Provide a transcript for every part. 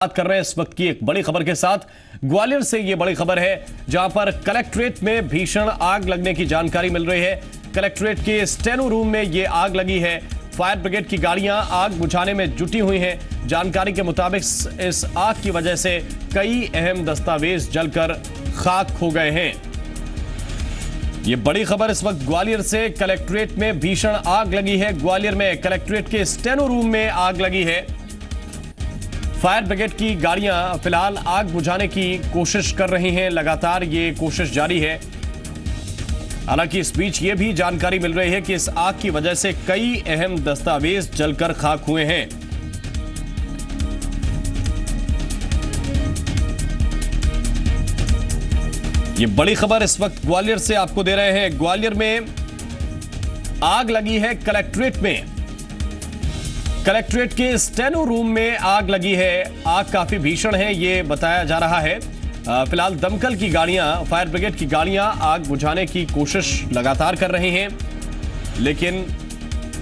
बात कर रहे हैं इस वक्त की एक बड़ी खबर के साथ। ग्वालियर से ये बड़ी खबर है जहां पर कलेक्ट्रेट में भीषण आग लगने की जानकारी मिल रही है। कलेक्ट्रेट के स्टेनो रूम में ये आग लगी है। फायर ब्रिगेड की गाड़ियां आग बुझाने में जुटी हुई हैं। जानकारी के मुताबिक इस आग की वजह से कई अहम दस्तावेज जलकर खाक हो गए हैं। ये बड़ी खबर इस वक्त ग्वालियर से। कलेक्ट्रेट में भीषण आग लगी है। ग्वालियर में कलेक्ट्रेट के स्टेनो रूम में आग लगी है। फायर ब्रिगेड की गाड़ियां फिलहाल आग बुझाने की कोशिश कर रही हैं। लगातार ये कोशिश जारी है। हालांकि इस बीच ये भी जानकारी मिल रही है कि इस आग की वजह से कई अहम दस्तावेज जलकर खाक हुए हैं। ये बड़ी खबर इस वक्त ग्वालियर से आपको दे रहे हैं। ग्वालियर में आग लगी है कलेक्ट्रेट में। कलेक्ट्रेट के स्टेनो रूम में आग लगी है। आग काफी भीषण है ये बताया जा रहा है। फिलहाल दमकल की गाड़ियां, फायर ब्रिगेड की गाड़ियां आग बुझाने की कोशिश लगातार कर रही हैं, लेकिन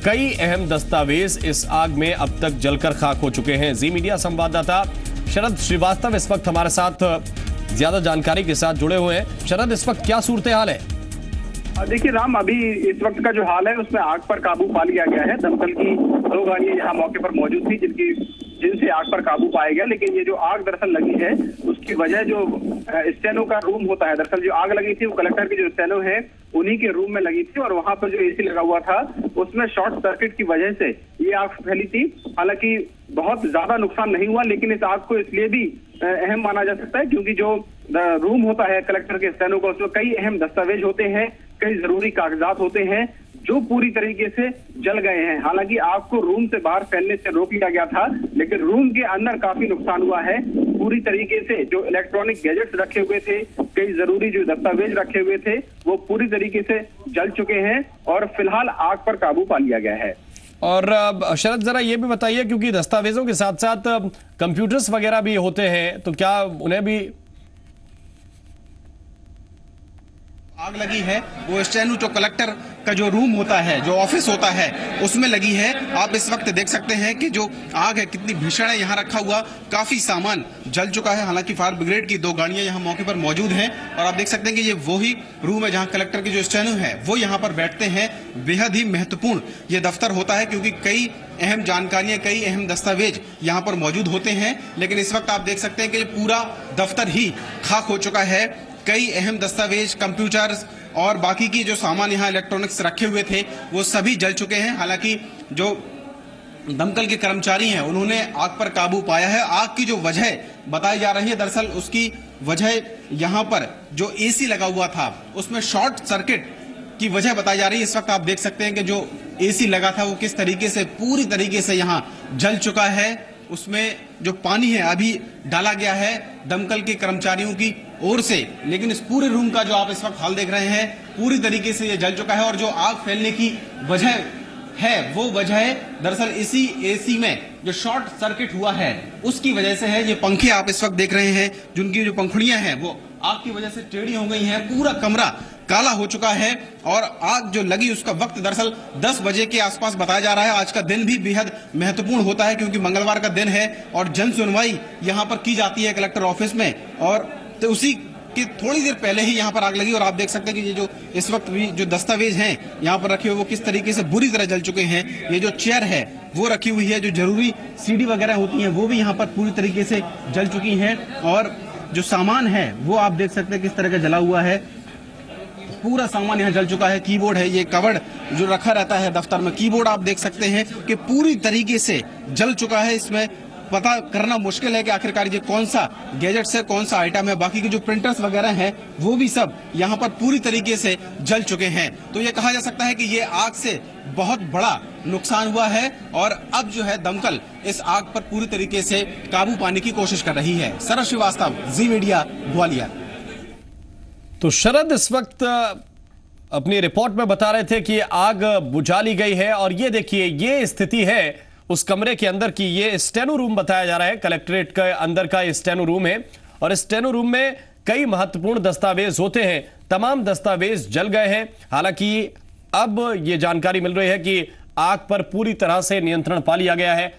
कई अहम दस्तावेज इस आग में अब तक जलकर खाक हो चुके हैं। जी मीडिया संवाददाता शरद श्रीवास्तव इस वक्त हमारे साथ ज्यादा जानकारी के साथ जुड़े हुए हैं। शरद, इस वक्त क्या सूरत हाल है? देखिए राम, अभी इस वक्त का जो हाल है उसमें आग पर काबू पा लिया गया है। दमकल की 2 गाड़ियां यहाँ मौके पर मौजूद थी जिनसे आग पर काबू पाया गया। लेकिन ये जो आग दरअसल लगी है उसकी वजह जो स्टेनो का रूम होता है, दरअसल जो आग लगी थी वो कलेक्टर की जो स्टेनो है उन्हीं के रूम में लगी थी और वहां पर जो एसी लगा हुआ था उसमें शॉर्ट सर्किट की वजह से ये आग फैली थी। हालांकि बहुत ज्यादा नुकसान नहीं हुआ, लेकिन इस आग को इसलिए भी अहम माना जा सकता है क्योंकि जो रूम होता है कलेक्टर के स्टेनो का, उसमें कई अहम दस्तावेज होते हैं, कई जरूरी कागजात होते हैं जो पूरी तरीके से जल गए हैं। हालांकि आग को रूम से बाहर फैलने से रोक लिया गया था, लेकिन रूम के अंदर काफी नुकसान हुआ है। पूरी तरीके से जो इलेक्ट्रॉनिक गैजेट्स रखे हुए थे, कई जरूरी जो दस्तावेज रखे हुए थे, वो पूरी तरीके से जल चुके हैं और फिलहाल आग पर काबू पा लिया गया है। और शरद, जरा ये भी बताइए, क्योंकि दस्तावेजों के साथ साथ कंप्यूटर्स वगैरह भी होते हैं, तो क्या उन्हें भी आग लगी है? वो स्टेनो जो कलेक्टर का जो रूम होता है, जो ऑफिस होता है, उसमें लगी है। आप इस वक्त देख सकते हैं कि जो आग है कितनी भीषण है। यहाँ रखा हुआ काफी सामान जल चुका है। हालांकि फायर ब्रिगेड की 2 गाड़ियां यहाँ मौके पर मौजूद हैं और आप देख सकते हैं कि ये वही रूम है जहाँ कलेक्टर की जो स्टेनो है वो यहाँ पर बैठते हैं। बेहद ही महत्वपूर्ण ये दफ्तर होता है क्योंकि कई अहम जानकारियां, कई अहम दस्तावेज यहाँ पर मौजूद होते हैं। लेकिन इस वक्त आप देख सकते हैं कि पूरा दफ्तर ही खाक हो चुका है। कई अहम दस्तावेज, कंप्यूटर्स और बाकी की जो सामान यहाँ इलेक्ट्रॉनिक्स रखे हुए थे वो सभी जल चुके हैं। हालांकि जो दमकल के कर्मचारी हैं उन्होंने आग पर काबू पाया है। आग की जो वजह बताई जा रही है, दरअसल उसकी वजह यहाँ पर जो एसी लगा हुआ था उसमें शॉर्ट सर्किट की वजह बताई जा रही है। इस वक्त आप देख सकते हैं कि जो एसी लगा था वो किस तरीके से पूरी तरीके से यहाँ जल चुका है। उसमें जो पानी है अभी डाला गया है दमकल के कर्मचारियों की ओर से, लेकिन इस पूरे रूम का जो आप इस वक्त हाल देख रहे हैं पूरी तरीके से ये जल चुका है। और जो आग फैलने की वजह है वो वजह दरअसल इसी एसी में जो शॉर्ट सर्किट हुआ है उसकी वजह से है। ये पंखे आप इस वक्त देख रहे हैं, जिनकी जो पंखुड़ियां हैं वो आग की वजह से टेढ़ी हो गई हैं। पूरा कमरा काला हो चुका है और आग जो लगी उसका वक्त दरअसल 10 बजे के आसपास बताया जा रहा है। आज का दिन भी बेहद महत्वपूर्ण होता है क्योंकि मंगलवार का दिन है और जन सुनवाई यहाँ पर की जाती है कलेक्टर ऑफिस में, और तो उसी कि थोड़ी देर पहले ही यहाँ पर आग लगी। और आप देख सकते हैं कि ये जो इस वक्त भी जो दस्तावेज हैं यहाँ पर रखे हुए वो किस तरीके से बुरी तरह जल चुके हैं। ये जो चेयर है वो रखी हुई है, जो जरूरी सीडी वगैरह होती हैं वो भी यहाँ पर पूरी तरीके से जल चुकी हैं। और जो सामान है वो आप देख सकते हैं किस तरह का जला हुआ है। पूरा सामान यहाँ जल चुका है। कीबोर्ड है, ये कवर्ड जो रखा रहता है दफ्तर में, कीबोर्ड आप देख सकते हैं कि पूरी तरीके से जल चुका है। इसमें पता करना मुश्किल है कि आखिरकार ये कौन सा गैजेट है, कौन सा आइटम है। बाकी के जो प्रिंटर्स वगैरह हैं वो भी सब यहाँ पर पूरी तरीके से जल चुके हैं। तो ये कहा जा सकता है कि ये आग से बहुत बड़ा नुकसान हुआ है और अब जो है दमकल इस आग पर पूरी तरीके से काबू पाने की कोशिश कर रही है। शरद श्रीवास्तव, जी मीडिया, ग्वालियर। तो शरद इस वक्त अपनी रिपोर्ट में बता रहे थे कि आग बुझा ली गई है और ये देखिए ये स्थिति है उस कमरे के अंदर की। ये स्टेनो रूम बताया जा रहा है, कलेक्ट्रेट के अंदर का स्टेनो रूम है और स्टेनो रूम में कई महत्वपूर्ण दस्तावेज होते हैं। तमाम दस्तावेज जल गए हैं। हालांकि अब यह जानकारी मिल रही है कि आग पर पूरी तरह से नियंत्रण पा लिया गया है।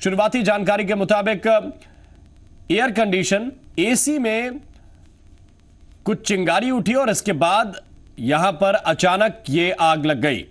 शुरुआती जानकारी के मुताबिक एयर कंडीशन एसी में कुछ चिंगारी उठी और इसके बाद यहां पर अचानक ये आग लग गई।